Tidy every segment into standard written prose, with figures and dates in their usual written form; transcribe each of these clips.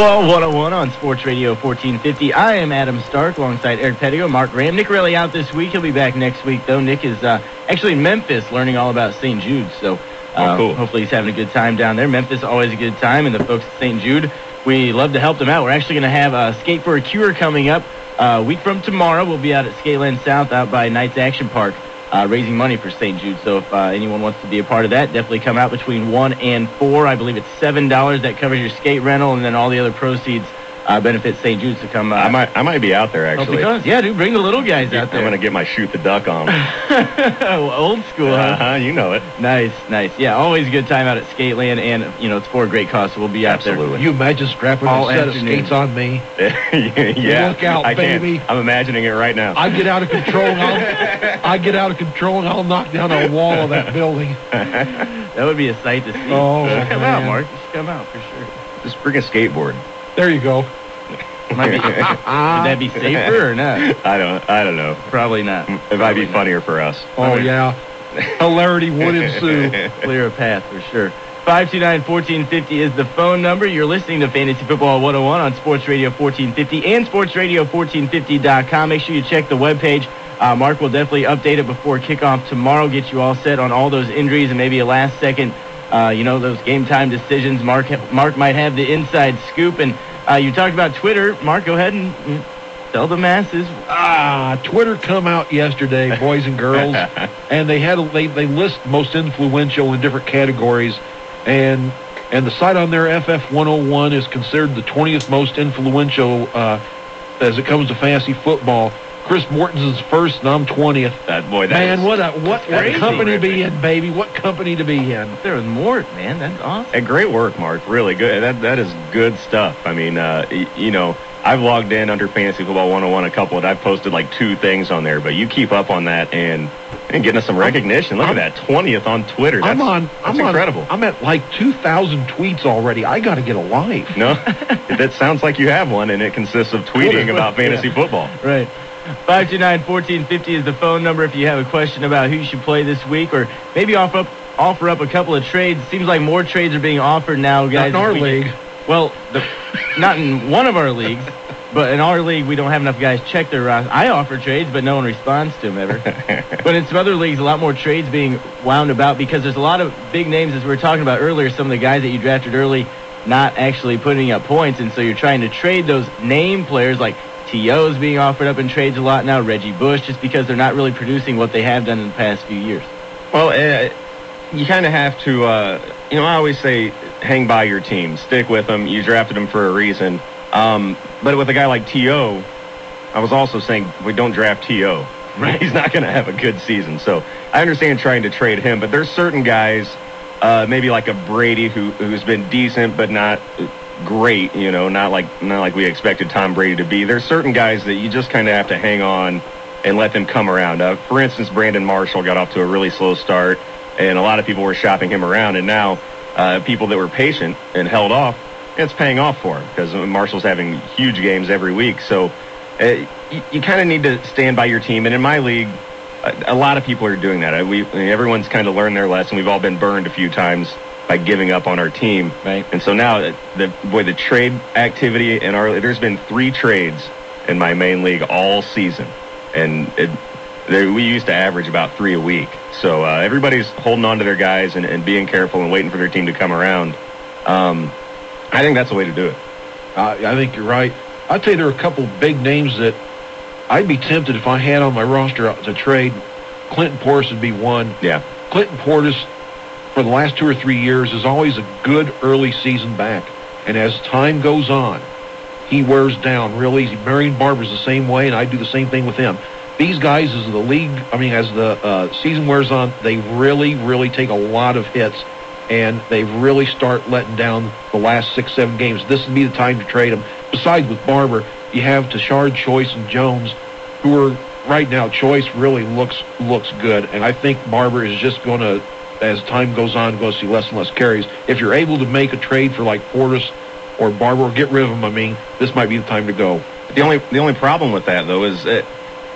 Football 101 on Sports Radio 1450. I am Adam Stark alongside Eric Pedigo, Mark Graham. Nick Riley out this week. He'll be back next week, though. Nick is actually in Memphis learning all about St. Jude, so cool. Hopefully he's having a good time down there. Memphis, always a good time, and the folks at St. Jude, we love to help them out. We're actually going to have a Skate for a Cure coming up a week from tomorrow. We'll be out at Skateland South out by Knights Action Park raising money for St. Jude. So if anyone wants to be a part of that, definitely come out between 1 and 4. I believe it's $7. That covers your skate rental, and then all the other proceeds benefit St. Jude to come. I might be out there, actually. Yeah, dude, bring the little guys out there. I'm going to get my shoot the duck on. Old school, huh? You know it. Nice. Yeah, always a good time out at Skateland, and, it's for a great cause, so we'll be out there. Absolutely. You imagine strapping a set of skates on me? Yeah. Look out, baby. I'm imagining it right now. I get out of control, and I'll knock down a wall of that building. That would be a sight to see. Oh, you should come out, Mark. You should come out for sure. Just bring a skateboard. There you go. Would that be safer or not? I don't know. Probably not. It might be funnier for us. Oh, yeah. Hilarity would ensue. Clear a path for sure. 529-1450 is the phone number. You're listening to Fantasy Football 101 on Sports Radio 1450 and sportsradio1450.com. Make sure you check the webpage. Mark will definitely update it before kickoff tomorrow, get you all set on all those injuries and maybe a last-second, those game-time decisions. Mark might have the inside scoop. And you talked about Twitter. Mark, go ahead and tell the masses. Twitter come out yesterday, boys and girls, and they list most influential in different categories, and the site on there, FF101, is considered the 20th most influential as it comes to fantasy football. Chris Morton's is first, and I'm 20th. What company to be in, baby? What company to be in? There was Mort, man. That's awesome. And great work, Mark. Really good. That is good stuff. I mean, I've logged in under Fantasy Football 101 a couple, and I've posted like 2 things on there. But you keep up on that and getting us some recognition. Look at that, 20th on Twitter. That's incredible. I'm at like 2,000 tweets already. I got to get a life. No, that sounds like you have one, and it consists of tweeting about fantasy football. Right. 529-1450 is the phone number if you have a question about who you should play this week, or maybe offer up a couple of trades. Seems like more trades are being offered now, guys. Not in our league. Well, not in one of our leagues, but in our league we don't have enough guys check their roster. I offer trades, but no one responds to them ever. But in some other leagues, a lot more trades being wound about because there's a lot of big names, as we were talking about earlier, some of the guys that you drafted early not actually putting up points, and so you're trying to trade those name players like T.O.'s being offered up in trades a lot now, Reggie Bush, just because they're not really producing what they have done in the past few years. Well, you kind of have to, I always say hang by your team. Stick with them. You drafted them for a reason. But with a guy like T.O., I was also saying we don't draft T.O. Right. He's not going to have a good season. So I understand trying to trade him, but there's certain guys, maybe like a Brady who's been decent but not great, not like we expected Tom Brady to be. There's certain guys that you just kind of have to hang on and let them come around. For instance, Brandon Marshall got off to a really slow start, and a lot of people were shopping him around, and now people that were patient and held off, it's paying off for him because Marshall's having huge games every week. So you kind of need to stand by your team, and in my league, a lot of people are doing that. Everyone's kind of learned their lesson. We've all been burned a few times by giving up on our team. Right. And so now the trade activity there's been 3 trades in my main league all season, and we used to average about 3 a week. So everybody's holding on to their guys and being careful and waiting for their team to come around. I think that's the way to do it. I think you're right. I'd say there are a couple big names that I'd be tempted if I had on my roster to trade. Clinton Portis would be one. Yeah. Clinton Portis, for the last 2 or 3 years, is always a good early season back. And as time goes on, he wears down real easy. Marion Barber's the same way, and I do the same thing with him. These guys, as the season wears on, they really, really take a lot of hits, and they really start letting down the last 6-7 games. This would be the time to trade them. Besides, with Barber, you have Tashard, Choice, and Jones, who are right now. Choice really looks good, and I think Barber is just going to, as time goes on, go see less and less carries. If you're able to make a trade for like Portis or Barber, or get rid of them, this might be the time to go. The only problem with that, though, is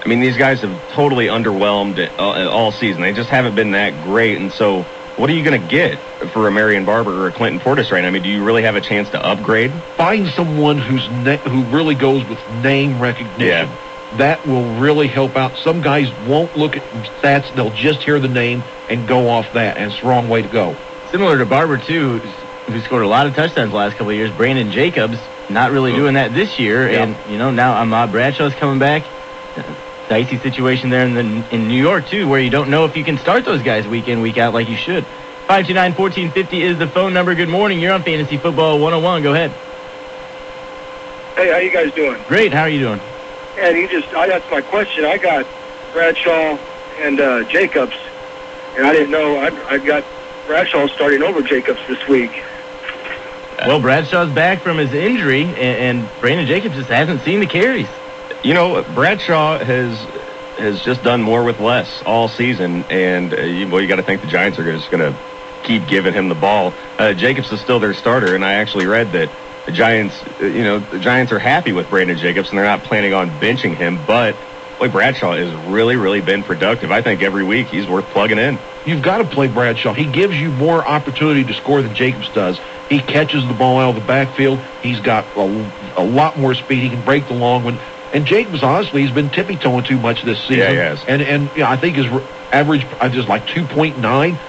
these guys have totally underwhelmed all season. They just haven't been that great, and so what are you going to get for a Marion Barber or a Clinton Portis right now? I mean, do you really have a chance to upgrade? Find someone who really goes with name recognition. Yeah. That will really help out. Some guys won't look at stats. They'll just hear the name and go off that, and it's the wrong way to go. Similar to Barber, too, who scored a lot of touchdowns the last couple of years, Brandon Jacobs not really doing that this year. Yeah. And, now Ahmad Bradshaw's coming back. Dicey situation there in New York, too, where you don't know if you can start those guys week in, week out like you should. 529-1450 is the phone number. Good morning. You're on Fantasy Football 101. Go ahead. Hey, how you guys doing? Great. How are you doing? And that's my question. I got Bradshaw and Jacobs, and I didn't know I got Bradshaw starting over Jacobs this week. Well, Bradshaw's back from his injury, and Brandon Jacobs just hasn't seen the carries. Bradshaw has just done more with less all season, and you got to think the Giants are just going to keep giving him the ball. Jacobs is still their starter, and I actually read that the Giants are happy with Brandon Jacobs, and they're not planning on benching him. But boy, Bradshaw has really, really been productive. I think every week he's worth plugging in. You've got to play Bradshaw. He gives you more opportunity to score than Jacobs does. He catches the ball out of the backfield. He's got a lot more speed. He can break the long one. And Jacobs, honestly, he's been tippy-toeing too much this season. Yeah, he has. And I think his average is like 2.9.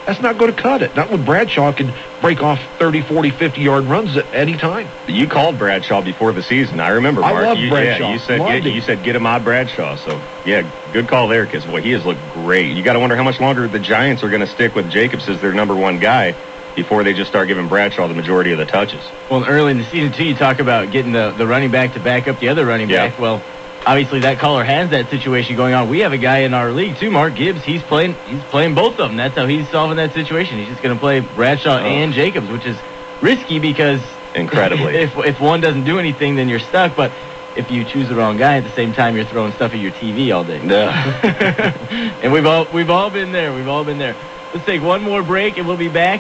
That's not going to cut it. Not when Bradshaw can break off 30, 40, 50-yard runs at any time. You called Bradshaw before the season. I remember, Mark. I love Bradshaw. Yeah, you said get him out Bradshaw. So, yeah, good call there, because, boy, he has looked great. You got to wonder how much longer the Giants are going to stick with Jacobs as their number one guy before they just start giving Bradshaw the majority of the touches. Well, early in the season, too, you talk about getting the running back to back up the other running back. Yeah. Well, obviously that caller has that situation going on. We have a guy in our league, too, Mark Gibbs. He's playing both of them. That's how he's solving that situation. He's just going to play Bradshaw and Jacobs, which is risky because incredibly, if one doesn't do anything, then you're stuck. But if you choose the wrong guy at the same time, you're throwing stuff at your TV all day. And we've all been there. We've all been there. Let's take one more break, and we'll be back.